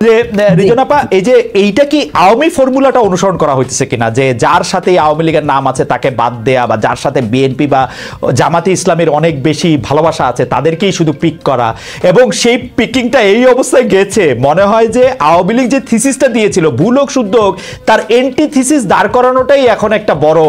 যে রিজনাপা এই যে এইটা কি আওয়ামী ফর্মুলাটা অনুসরণ করা হইতেছে কিনা, যে যার সাথে আওয়ামী লীগের নাম আছে তাকে বাদ দেয়া, বা যার সাথে বিএনপি বা জামাতে ইসলামের অনেক বেশি ভালোবাসা আছে তাদেরকেই শুধু পিক করা, এবং সেই পিকিংটা এই অবস্থায় গেছে মনে হয় যে আওয়ামী লীগ যে থিসিসটা দিয়েছিল ভুল হোক শুদ্ধ হোক তার এন্টি থিসিস দাঁড় করানোটাই এখন একটা বড়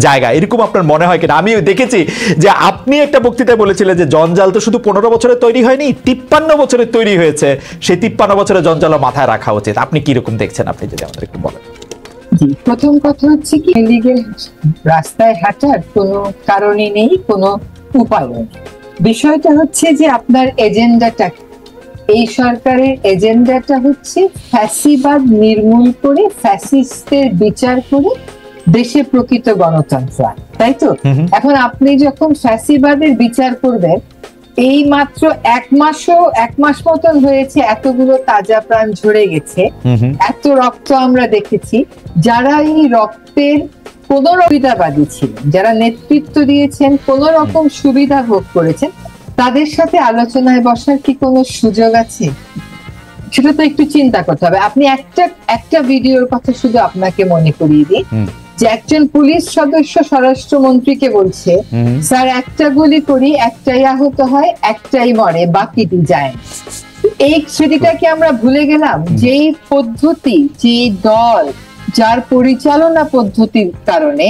জায়গা, এরকম আপনার মনে হয় কিনা? আমি দেখেছি যে আপনি একটা বক্তৃতায় বলেছিলেন যে জঞ্জাল তো শুধু 15 বছরে তৈরি হয়নি, 53 বছরে তৈরি হয়েছে, সেই 53 বছরের জঞ্জালও মাথায় রাখা উচিত। আপনি কি রকম দেখছেন, আপনি যদি আমাদের একটু বলেন। প্রথম কথা হচ্ছে কি, লীগের রাস্তায় হাঁটার কোনো কারণই নেই, কোনো উপায় নেই। বিষয়টা হচ্ছে যে আপনার এজেন্ডাটা, এই সরকারের এজেন্ডাটা হচ্ছে ফ্যাসিবাদ নির্মূল করে ফ্যাসিস্টের বিচার করে দেশে প্রকৃত গণতন্ত্র, তাই তো? এখন আপনি যখন ফ্যাসিবাদের বিচার করবেন, এই মাত্র এক মাস মতন হয়েছে, এতগুলো তাজা প্রাণ ঝরে গেছে, এত রক্ত আমরা দেখেছি। যারা এই রক্তের কোন সুবিধাবাদী ছিলেন, যারা নেতৃত্ব দিয়েছেন, কোন রকম সুবিধা ভোগ করেছেন, তাদের সাথে আলোচনায় বসার কি কোনো সুযোগ আছে? সেটা তো একটু চিন্তা করতে হবে। আপনি একটা ভিডিওর কথা শুধু আপনাকে মনে করিয়ে দিই, যে একজন পুলিশ সদস্য স্বরাষ্ট্রমন্ত্রীকে বলছে, স্যার একটা গুলি করি, একটাই আহত হয়, একটাই মরে, বাকিটি যায়। এই স্মৃতিটাকে আমরা ভুলে গেলাম। যেই পদ্ধতি, যে দল, যার পরিচালনা পদ্ধতির কারণে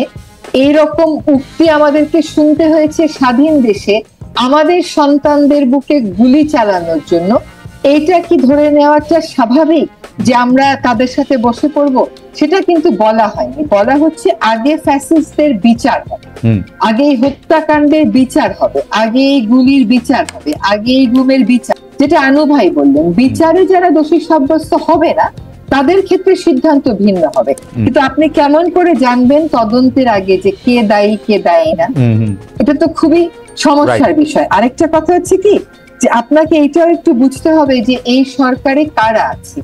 এইরকম উক্তি আমাদেরকে শুনতে হয়েছে স্বাধীন দেশে, আমাদের সন্তানদের বুকে গুলি চালানোর জন্য, এইটা কি ধরে নেওয়াটা স্বাভাবিক যে আমরা তাদের সাথে বসে পড়বো? সেটা কিন্তু বলা হয়নি। বলা হচ্ছে আগে ফ্যাসিস্টদের বিচার হবে, আগে এই হত্যাকাণ্ডের বিচার হবে, আগে এই গুলির বিচার হবে, আগে এই গুমের বিচার। যেটা আনু ভাই বললেন, বিচারে যারা দোষী সাব্যস্ত হবে না তাদের ক্ষেত্রে সিদ্ধান্ত ভিন্ন হবে। কিন্তু আপনি কেমন করে জানবেন তদন্তের আগে যে কে দায়ী কে দায়ী না? এটা তো খুবই সমস্যার বিষয়। আরেকটা কথা হচ্ছে কি, যে আপনাকে এটাও একটু বুঝতে হবে যে এই সরকারে কারা আছে।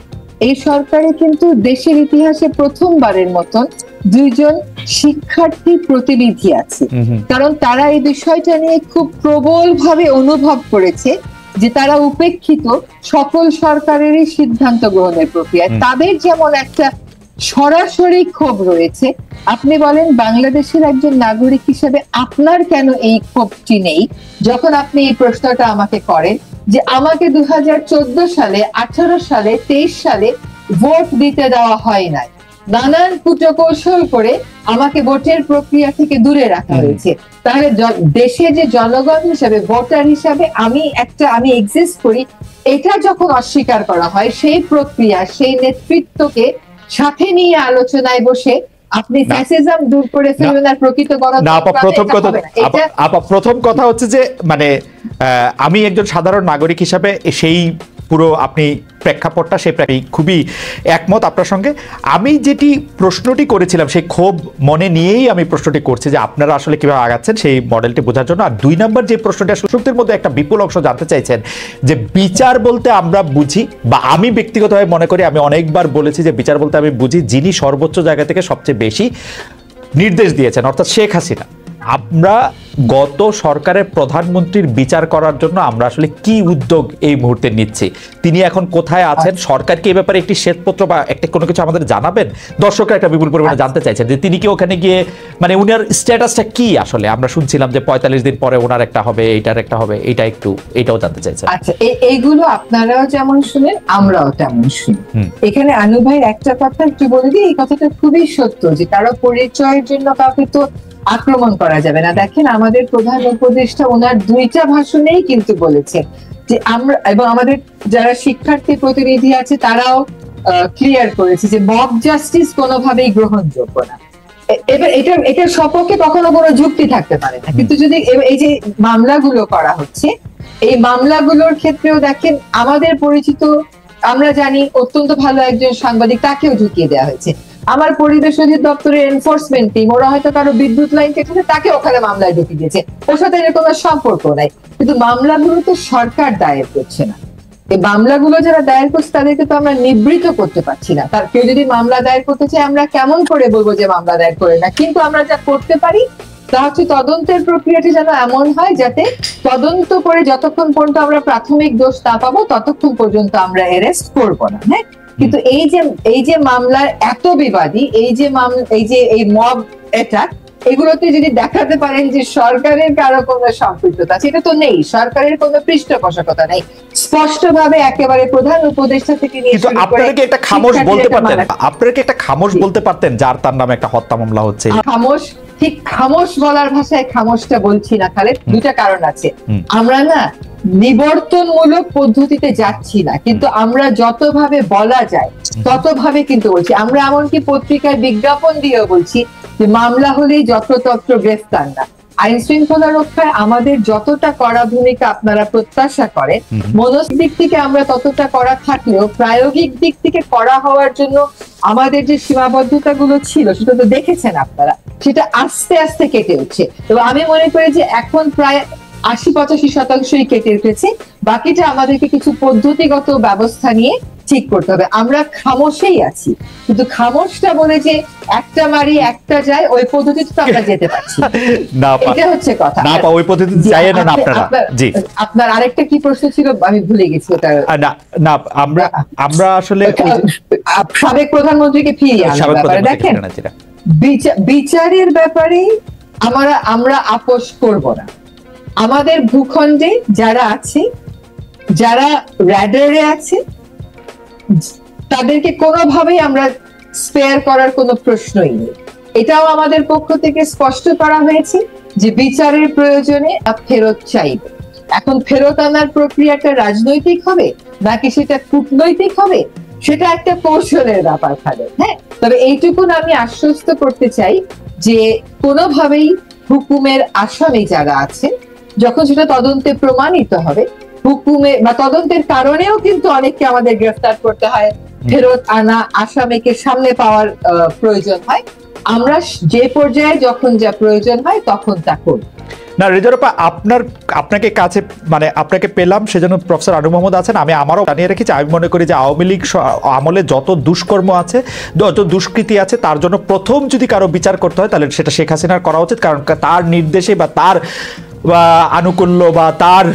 এই সরকারে কিন্তু দেশের ইতিহাসে প্রথমবারের মতন 2 জন শিক্ষার্থী প্রতিনিধি আছে, কারণ তারা এই বিষয়টা নিয়ে খুব প্রবল ভাবে অনুভব করেছে যে তারা উপেক্ষিত সকল সরকারেরই সিদ্ধান্ত গ্রহণের প্রক্রিয়ায়। তাদের যেমন একটা সরাসরি ক্ষোভ রয়েছে। আপনি বলেন বাংলাদেশের একজন নাগরিক হিসেবে আপনার কেন এই ক্ষোভটি নেই? যখন আপনি এই প্রশ্নটা আমাকে করেন যে আমাকে 2014 সালে, 18 সালে, 23 সালে ভোট দিতে দেওয়া হয় নাই, নানান কুটকৌশল করে আমাকে ভোটের প্রক্রিয়া থেকে দূরে রাখা হয়েছে, তাহলে দেশে যে জনগণ হিসেবে, ভোটার হিসাবে আমি এক্সিস্ট করি, এটা যখন অস্বীকার করা হয়, সেই প্রক্রিয়া, সেই নেতৃত্বকে সাথে নিয়ে আলোচনায় বসে আপনি ফ্যাসিজম দূর করে ফেলবেন আর প্রকৃত গণতন্ত্র। প্রথম কথা হচ্ছে যে মানে আমি একজন সাধারণ নাগরিক হিসাবে সেই পুরো আপনি প্রেক্ষাপটটা, সেই খুবই একমত আপনার সঙ্গে। আমি যেটি প্রশ্নটি করেছিলাম সেই ক্ষোভ মনে নিয়েই আমি প্রশ্নটি করছি যে আপনারা আসলে কিভাবে আগাচ্ছেন সেই মডেলটি বোঝার জন্য। আর 2 নম্বর যে প্রশ্নটা, সুশক্তির মধ্যে একটা বিপুল অংশ জানতে চাইছেন যে বিচার বলতে আমরা বুঝি, বা আমি ব্যক্তিগতভাবে মনে করি, আমি অনেকবার বলেছি যে বিচার বলতে আমি বুঝি যিনি সর্বোচ্চ জায়গা থেকে সবচেয়ে বেশি নির্দেশ দিয়েছেন, অর্থাৎ শেখ হাসিনা। আমরা গত সরকারের প্রধানমন্ত্রীর বিচার করার জন্য আমরা আসলে কি উদ্যোগ এই মুহূর্তে নিচ্ছি? তিনি এখন কোথায় আছেন? সরকার কি এই ব্যাপারে একটি শ্বেতপত্র বা একটা কোনো কিছু আমাদের জানাবেন? দর্শকরা একটা বিপুল পরিমাণে জানতে চাইছেন যে তিনি কি ওখানে গিয়ে, মানে উনার স্ট্যাটাসটা কি আসলে? আমরা শুনছিলাম যে 45 দিন পরে ওনার একটা হবে, এইটার একটা হবে, এটাও জানতে চাইছেন। আচ্ছা, এইগুলো আপনারাও যেমন শুনেন, আমরাও তেমন শুনি। এখানে আনু ভাই একটা কথা একটু বলে দিই, এই কথাটা খুবই সত্য যে কারো পরিচয়ের জন্য কাউকে তো আক্রমণ করা যাবে না। দেখেন, আমাদের প্রধান উপদেষ্টা ওনার 2টা ভাষণেই কিন্তু বলেছে যে আমরা, এবং আমাদের যারা শিক্ষার্থী প্রতিনিধি আছে তারাও ক্লিয়ার করেছে যে মব জাস্টিস কোনোভাবেই গ্রহণযোগ্য না। এবার এটার সপক্ষে কখনো কোনো যুক্তি থাকতে পারে না। কিন্তু যদি এই যে মামলাগুলো করা হচ্ছে, এই মামলাগুলোর ক্ষেত্রেও দেখেন আমাদের পরিচিত, আমরা জানি অত্যন্ত ভালো একজন সাংবাদিক, তাকেও ঢুকিয়ে দেওয়া হয়েছে। আমার পরিবেশ অধিদপ্তরের এনফোর্সমেন্ট টিম, ওরা হয়তো কারো বিদ্যুৎ লাইন কেটেছে, তাকে ওখানে মামলায় ঢুকিয়ে দিয়েছে, ওর সাথে এর কোনো সম্পর্ক নাই। কিন্তু মামলাগুলো তো সরকার দায়ের করছে না। এই মামলাগুলো যারা দায়ের করছে তাদেরকে তো আমরা নিবৃত করতে পারছি না। তার কেউ যদি মামলা দায়ের করতে চায়, আমরা কেমন করে বলবো যে মামলা দায়ের করে না? কিন্তু আমরা যা করতে পারি তা হচ্ছে তদন্তের প্রক্রিয়াটি যেন এমন হয় যাতে তদন্ত করে যতক্ষণ পর্যন্ত আমরা প্রাথমিক দোষ না পাবো ততক্ষণ পর্যন্ত আমরা অ্যারেস্ট করবো না। হ্যাঁ, কিন্তু এই যে মামলার এত বিবাদী, এই মব অ্যাটাক, এগুলোতে যদি দেখাতে পারেন যে সরকারের কারো কোনো সম্পৃক্ততা, সেটা তো নেই, সরকারের কোনো পৃষ্ঠপোষকতা নেই, স্পষ্টভাবে একেবারে প্রধান উপদেষ্টা থেকে নিয়ে কিন্তু আপনারা কি একটা খামোশ বলতে পারতেন, আপনারা কি একটা খামোশ বলতে পারতেন যার তার নামে একটা হত্যা মামলা হচ্ছে? খামোশ, ঠিক খামোশ বলার ভাষায় খামোশটা বলছি না খালেদ, দুটা কারণ আছে। আমরা না নিবর্তনমূলক পদ্ধতিতে যাচ্ছি না, কিন্তু আমরা যতভাবে বলা যায় ততভাবে কিন্তু বলছি। আমরা এমনকি পত্রিকায় বিজ্ঞাপন দিয়েও বলছি যে মামলা হলেই যত্রতত্র গ্রেফতার না। আইন শৃঙ্খলা রক্ষায় আমাদের যতটা কড়া ভূমিকা আপনারা প্রত্যাশা করেন, মনস্তাত্ত্বিক দিক থেকে আমরা ততটা কড়া থাকলেও প্রায়োগিক দিক থেকে কড়া হওয়ার জন্য আমাদের যে সীমাবদ্ধতা গুলো ছিল সেটা তো দেখেছেন আপনারা, সেটা আস্তে আস্তে কেটে উঠছে। এবং আমি মনে করি যে এখন প্রায় ৮০-৮৫% কেটে উঠেছে, বাকিটা আমাদেরকে কিছু পদ্ধতিগত ব্যবস্থা নিয়ে ঠিক করতে হবে। আমরা খামোশেই আছি, কিন্তু খামোশটা বলে যে একটা মারি একটা যায় ওই পদ্ধতিতে তো আমরা যেতে পারছি না, এটা হচ্ছে কথা। না, ওই পদ্ধতিতে যায় না আপনারা। জি, আপনার আরেকটা কি প্রশ্ন ছিল আমি ভুলে গেছি ওটা। না, আমরা আসলে সাবেক প্রধানমন্ত্রীকে ফিরিয়ে আনার ব্যাপারে দেখেন, বিচারের ব্যাপারে আমরা আপোষ করব না। আমাদের ভূখণ্ডে যারা আছে, যারা র্যাডারে আছে, তাদেরকে কোনোভাবেই আমরা স্পেয়ার করার কোনো প্রশ্নই নেই। এটাও আমাদের পক্ষ থেকে স্পষ্ট করা হয়েছে যে বিচারের প্রয়োজনে ফেরত চাইবে। এখন ফেরত আনার প্রক্রিয়াটা রাজনৈতিক হবে নাকি সেটা কূটনৈতিক হবে, সেটা একটা কৌশলের ব্যাপার থাকে। হ্যাঁ, তবে এইটুকুন আমি আশ্বস্ত করতে চাই যে কোনোভাবেই হুকুমের আসামি যারা আছে, যখন সেটা তদন্তে প্রমাণিত হবে, হুকুমে বা তদন্তের কারণেও কিন্তু অনেককে আমাদের গ্রেফতার করতে হয়, ফেরত আনা আসামিকে সামনে পাওয়ার প্রয়োজন হয়। আমরা যে পর্যায়ে যখন যা প্রয়োজন হয় তখন তা করি। না রেজারপা, আপনাকে কাছে মানে আপনাকে পেলাম সেজন্য প্রফেসর আনু মোহাম্মদ আছেন। আমি আমারও জানিয়ে রেখেছি, আমি মনে করি যে আওয়ামী লীগ আমলে যত দুষ্কর্ম আছে, যত দুষ্কৃতি আছে, তার জন্য প্রথম যদি কারো বিচার করতে হয় তাহলে সেটা শেখ হাসিনার করা উচিত, কারণ তার নির্দেশে বা তার আনুকূল্য বা তার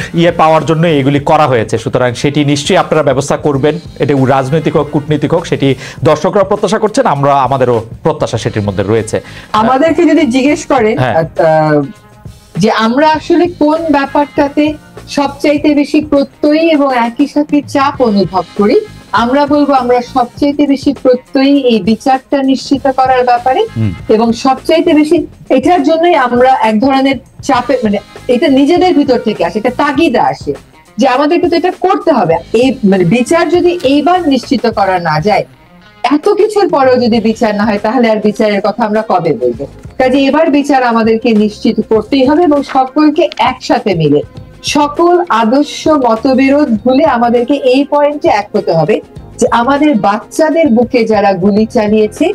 পাওয়ার জন্য এগুলি করা হয়েছে। সুতরাং সেটি নিশ্চয়ই আপনারা ব্যবস্থা করবেন, এটা রাজনৈতিক হোক কূটনৈতিক হোক, সেটি দর্শকরা প্রত্যাশা করছেন, আমরা আমাদেরও প্রত্যাশা সেটির মধ্যে রয়েছে। আমাদেরকে যদি জিজ্ঞেস করেন যে আমরা আসলে কোন ব্যাপারটাতে সবচাইতে বেশি প্রত্যয়ী এবং একই সাথে চাপ অনুভব করি, আমরা বলবো আমরা সবচাইতে বেশি প্রত্যয়ী এই বিচারটা নিশ্চিত করার ব্যাপারে, এবং সবচাইতে বেশি এটার জন্যই আমরা এক ধরনের চাপে, মানে এটা নিজেদের ভিতর থেকে আসে, এটা তাগিদা আসে যে আমাদেরকে তো এটা করতে হবে। এই মানে বিচার যদি এইবার নিশ্চিত করা না যায়, এত কিছুর পরেও যদি বিচার না হয়, তাহলে আর বিচারের কথা আমরা কবে বলবো? কাজে এবার বিচার আমাদেরকে নিশ্চিত করতেই হবে, এবং সকলকে একসাথে মিলে, সকল আদর্শ মতবিরোধ ভুলে আমাদেরকে এই পয়েন্টে এক হতে হবে যে আমাদের বাচ্চাদের বুকে যারা গুলি চালিয়েছে,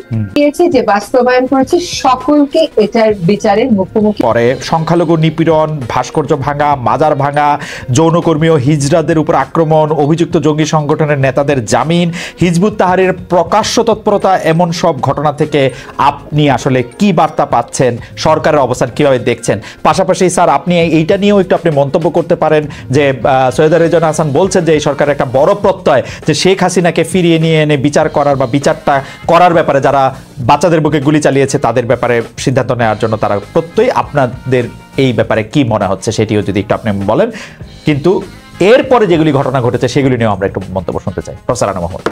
যে বাস্তবায়ন করেছে, সকলকে এটার বিচারের মুখোমুখি। পরে সংখ্যালঘু নিপীড়ন, ভাস্কর্য ভাঙা, মাজার ভাঙা, যৌনকর্মী ও হিজড়াদের উপর আক্রমণ, অভিযুক্ত জঙ্গি সংগঠনের নেতাদের জামিন, হিজবুত তাহরীর প্রকাশ্য তৎপরতা, এমন সব ঘটনা থেকে আপনি আসলে কি বার্তা পাচ্ছেন, সরকারের অবস্থান কিভাবে দেখছেন? পাশাপাশি স্যার আপনি এইটা নিয়েও একটু আপনি মন্তব্য করতে পারেন যে সৈয়দা রেজওয়ানা হাসান বলছেন যে এই সরকারের একটা বড় প্রত্যয় যে শেখ হাসিনা ফিরিয়ে নিয়ে এনে বিচার করার বা বিচারটা করার ব্যাপারে, যারা বাচ্চাদের বুকে গুলি চালিয়েছে তাদের ব্যাপারে সিদ্ধান্ত নেওয়ার জন্য তারা প্রত্যয়ই। আপনাদের এই ব্যাপারে কি মনে হচ্ছে সেটিও যদি একটু আপনি বলেন, কিন্তু এরপরে যেগুলি ঘটনা ঘটেছে সেগুলি নিয়েও আমরা একটু মন্তব্য শুনতে চাই। প্রফেসর আনু মোহাম্মদ।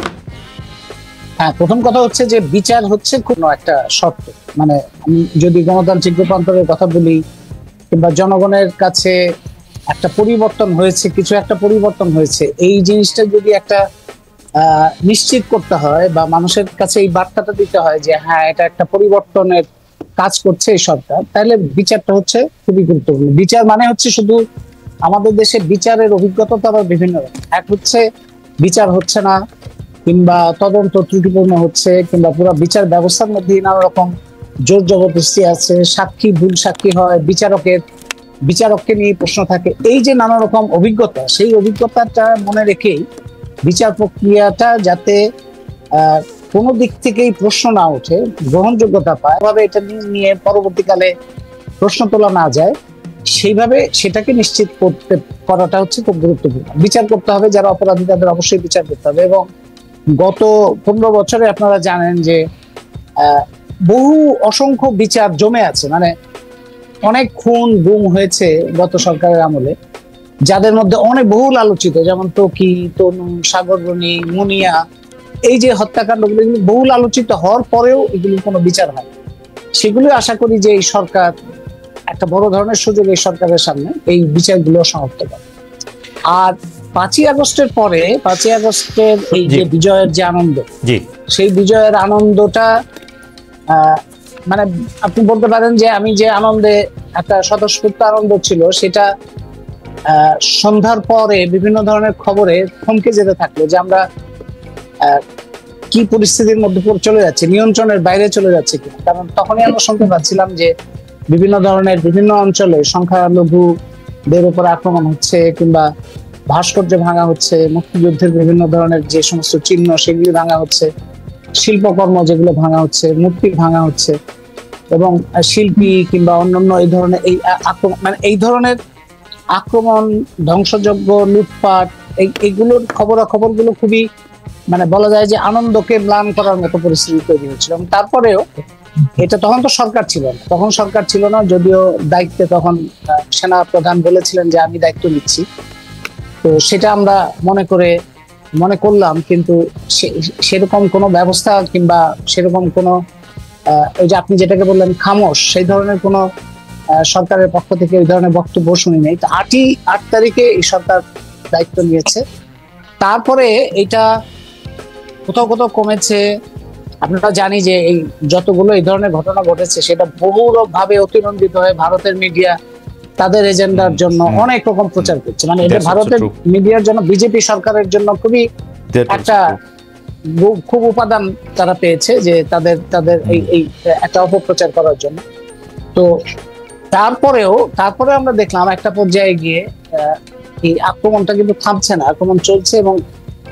হ্যাঁ, প্রথম কথা হচ্ছে যে বিচার হচ্ছে কোনো একটা শর্ত, মানে আমি যদি গণতান্ত্রিক রূপান্তরের কথা বলি কিংবা জনগণের কাছে একটা পরিবর্তন হয়েছে, কিছু একটা পরিবর্তন হয়েছে, এই জিনিসটা যদি একটা নিশ্চিত করতে হয় বা মানুষের কাছে এই বার্তাটা দিতে হয় যে হ্যাঁ এটা একটা পরিবর্তনের কাজ করছে এই সরকার, তাহলে বিচারটা হচ্ছে খুবই গুরুত্বপূর্ণ। বিচার মানে হচ্ছে শুধু আমাদের দেশে বিচারের অভিজ্ঞতা তো আবার বিভিন্ন রকম। এক হচ্ছে বিচার হচ্ছে না, কিংবা তদন্ত ত্রুটিপূর্ণ হচ্ছে, কিংবা পুরো বিচার ব্যবস্থার মধ্যে নানা রকম জোর জবরদস্তি আছে, সাক্ষী ভুল সাক্ষী হয়, বিচারককে নিয়ে প্রশ্ন থাকে, এই যে নানা রকম অভিজ্ঞতা, সেই অভিজ্ঞতাটা মনে রেখেই বিচার প্রক্রিয়াটা যাতে কোনো দিক থেকেই প্রশ্ন না ওঠে, গ্রহণযোগ্যতা পায়, ভাবে এটা নিয়ে পরবর্তীকালে প্রশ্ন তোলা না যায়, সেইভাবে সেটাকে নিশ্চিত করাটা হচ্ছে খুব গুরুত্বপূর্ণ। বিচার করতে হবে, যারা অপরাধী তাদের অবশ্যই বিচার করতে হবে। এবং গত 15 বছরে আপনারা জানেন যে বহু অসংখ্য বিচার জমে আছে, মানে অনেক খুন গুম হয়েছে গত সরকারের আমলে, যাদের মধ্যে অনেক বহুল আলোচিত, যেমন ত্বকি, তনু, সাগররণী, মুনিয়া, এই যে হত্যাকাণ্ডগুলো এগুলো বহুল আলোচিত হওয়ার পরেও এগুলির কোনো বিচার হয়। সেগুলো আশা করি যে এই সরকার একটা বড় ধরনের সুযোগ এই সরকারের সামনে এই বিচারগুলো সমাপ্ত করে। আর 5ই আগস্টের পরে 5ই আগস্টের এই যে বিজয়ের যে আনন্দ, সেই বিজয়ের আনন্দটা মানে আপনি বলতে পারেন যে আমি যে আনন্দে একটা স্বতঃস্ফূর্ত আনন্দ ছিল, সেটা সন্ধ্যার পরে বিভিন্ন ধরনের খবরে থমকে যেতে থাকলো যে আমরা কি পরিস্থিতির মধ্যে চলে যাচ্ছে, নিয়ন্ত্রণের বাইরে চলে যাচ্ছে কিনা। কারণ তখনই আমরা শুনতে পাচ্ছিলাম যে বিভিন্ন ধরনের বিভিন্ন অঞ্চলে সংখ্যালঘুদের উপর আক্রমণ হচ্ছে, কিংবা ভাস্কর্য ভাঙা হচ্ছে, মুক্তিযুদ্ধের বিভিন্ন ধরনের যে সমস্ত চিহ্ন সেগুলি ভাঙা হচ্ছে, শিল্পকর্ম যেগুলো ভাঙা হচ্ছে, মূর্তি ভাঙা হচ্ছে, এবং শিল্পী কিংবা অন্যান্য এই ধরনের এই আক্রমণ, মানে এই ধরনের আক্রমণ, ধ্বংসযজ্ঞ, লুটপাট, এইগুলোর খবরাখবরগুলো খুবই মানে বলা যায় যে আনন্দকে ম্লান করার মতো পরিস্থিতি তৈরি হয়েছিল। এবং তারপরেও এটা তখন তো সরকার ছিল না, তখন সরকার ছিল না, যদিও দায়িত্বে তখন সেনা প্রধান বলেছিলেন যে আমি দায়িত্ব নিচ্ছি, তো সেটা আমরা মনে করলাম, কিন্তু সেরকম কোনো ব্যবস্থা কিংবা সেরকম কোনো ওই যে আপনি যেটাকে বললেন খামোশ, সেই ধরনের কোনো সরকারের পক্ষ থেকে এই ধরনের বক্তব্য শুনি নাই। তো 8 তারিখে এই সরকার দায়িত্ব নিয়েছে। তারপরে এটা কোথাও কোথাও কমেছে। আপনারা জানি যে এই যতগুলো এই ধরনের ঘটনা ঘটেছে সেটা বহুভাবে অতিরঞ্জিত হয়ে ভারতের মিডিয়া তাদের এজেন্ডার জন্য অনেক রকম প্রচার করছে। মানে এটা ভারতের মিডিয়ার জন্য, বিজেপি সরকারের জন্য খুবই একটা খুব উপাদান তারা পেয়েছে, যে তাদের এই একটা অপপ্রচার করার জন্য। তো তারপরে আমরা দেখলাম একটা পর্যায়ে গিয়ে এই আক্রমণটা কিন্তু থামছে না, আক্রমণ চলছে, এবং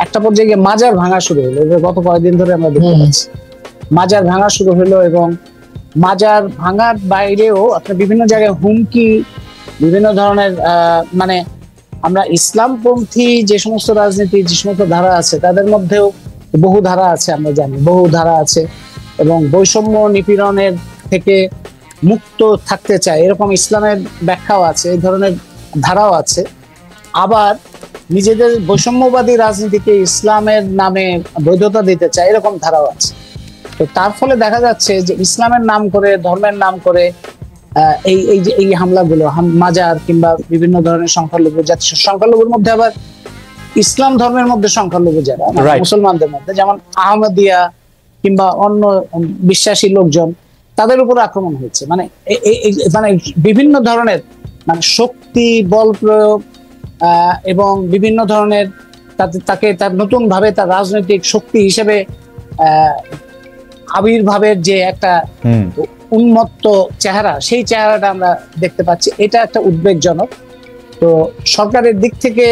একটা পর্যায়ে গিয়ে মাজার ভাঙা শুরু হলো। গত কয়েকদিন ধরে আমরা দেখতে পাচ্ছি মাজার ভাঙা শুরু হলো, এবং মাজার ভাঙার বাইরেও আপনার বিভিন্ন জায়গায় হুমকি, বিভিন্ন ধরনের মানে আমরা ইসলামপন্থী যে সমস্ত রাজনীতি, যে সমস্ত ধারা আছে তাদের মধ্যেও বহু ধারা আছে, আমরা জানি বহু ধারা আছে, এবং বৈষম্য নিপীড়নের থেকে মুক্ত থাকতে চায় এরকম ইসলামের ব্যাখ্যাও আছে, এই ধরনের ধারাও আছে। আবার নিজেদের বৈষম্যবাদী রাজনীতিকে ইসলামের নামে বৈধতা দিতে চায় এরকম ধারাও আছে। তো তার ফলে দেখা যাচ্ছে যে ইসলামের নাম করে, ধর্মের নাম করে এই হামলাগুলো, মাজার কিংবা বিভিন্ন ধরনের সংখ্যালঘু জাতি, সংখ্যালঘুর মধ্যে আবার ইসলাম ধর্মের মধ্যে সংখ্যালঘু যারা মুসলমানদের মধ্যে, যেমন আহমদিয়া কিংবা অন্য বিশ্বাসী লোকজন, তাদের উপর আক্রমণ হয়েছে। মানে মানে বিভিন্ন ধরনের মানে শক্তি, বল প্রয়োগ এবং বিভিন্ন ধরনের তাকে তার নতুন ভাবে তার রাজনৈতিক শক্তি হিসেবে আবির্ভাবের যে একটা উন্মত্ত চেহারা, সেই চেহারাটা আমরা দেখতে পাচ্ছি। এটা একটা উদ্বেগজনক। তো সরকারের দিক থেকে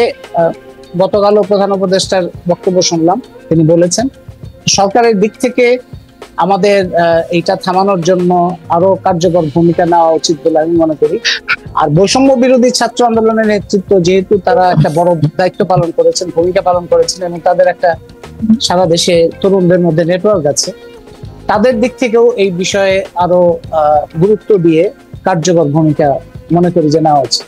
গতকালও প্রধান উপদেষ্টার বক্তব্য শুনলাম, তিনি বলেছেন সরকারের দিক থেকে আমাদের এইটা থামানোর জন্য আরো কার্যকর ভূমিকা নেওয়া উচিত বলে আমি মনে করি। আর বৈষম্য বিরোধী ছাত্র আন্দোলনের নেতৃত্ব, যেহেতু তারা একটা বড় দায়িত্ব পালন করেছেন, ভূমিকা পালন করেছেন, এবং তাদের একটা সারা দেশে তরুণদের মধ্যে নেটওয়ার্ক আছে, তাদের দিক থেকেও এই বিষয়ে আরো গুরুত্ব দিয়ে কার্যকর ভূমিকা মনে করি যে নেওয়া উচিত।